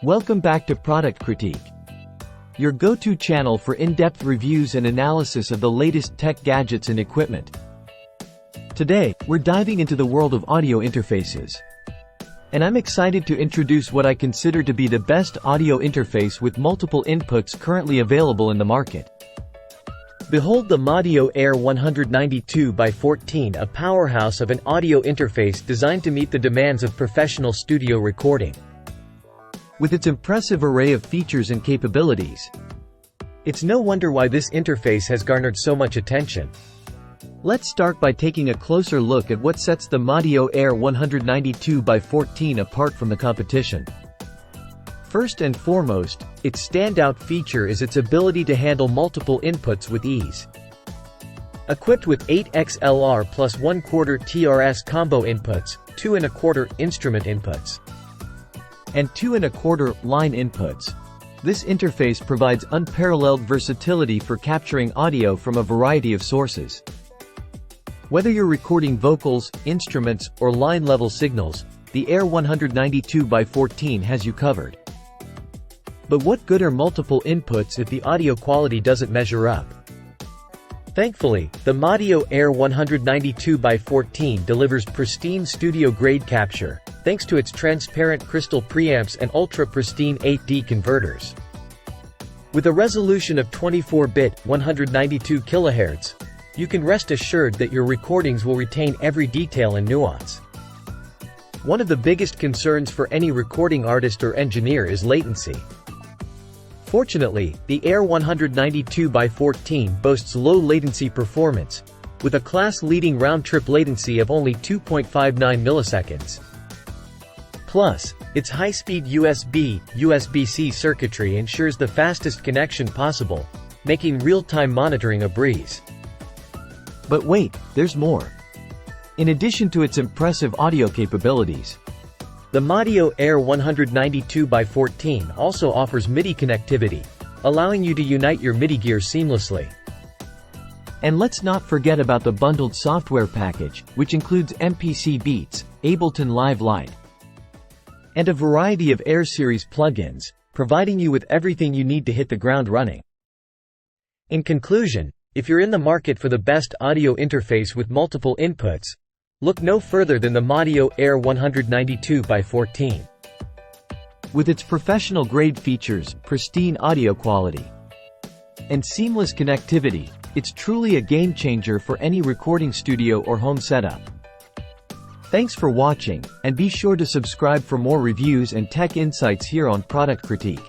Welcome back to Product Critique, your go-to channel for in-depth reviews and analysis of the latest tech gadgets and equipment. Today, we're diving into the world of audio interfaces. And I'm excited to introduce what I consider to be the best audio interface with multiple inputs currently available in the market. Behold the Madio Air 192x14, a powerhouse of an audio interface designed to meet the demands of professional studio recording. With its impressive array of features and capabilities, it's no wonder why this interface has garnered so much attention. Let's start by taking a closer look at what sets the Madio Air 192x14 apart from the competition. First and foremost, its standout feature is its ability to handle multiple inputs with ease. Equipped with 8 XLR plus 1/4 TRS combo inputs, 2 1/4 instrument inputs, and 2 1/4 line inputs, this interface provides unparalleled versatility for capturing audio from a variety of sources. Whether you're recording vocals, instruments, or line-level signals, the Air 192x14 has you covered. But what good are multiple inputs if the audio quality doesn't measure up? Thankfully, the Madio Air 192x14 delivers pristine studio-grade capture, thanks to its transparent crystal preamps and ultra-pristine 8D converters. With a resolution of 24-bit, 192 kHz, you can rest assured that your recordings will retain every detail and nuance. One of the biggest concerns for any recording artist or engineer is latency. Fortunately, the Air 192x14 boasts low latency performance, with a class-leading round-trip latency of only 2.59 milliseconds. Plus, its high-speed USB/USB-C circuitry ensures the fastest connection possible, making real-time monitoring a breeze. But wait, there's more. In addition to its impressive audio capabilities, the Madio Air 192x14 also offers MIDI connectivity, allowing you to unite your MIDI gear seamlessly. And let's not forget about the bundled software package, which includes MPC Beats, Ableton Live Lite, and a variety of Air series plugins, providing you with everything you need to hit the ground running. In conclusion, if you're in the market for the best audio interface with multiple inputs, look no further than the Madio Air 192x14. With its professional-grade features, pristine audio quality, and seamless connectivity, it's truly a game-changer for any recording studio or home setup. Thanks for watching, and be sure to subscribe for more reviews and tech insights here on Product Critique.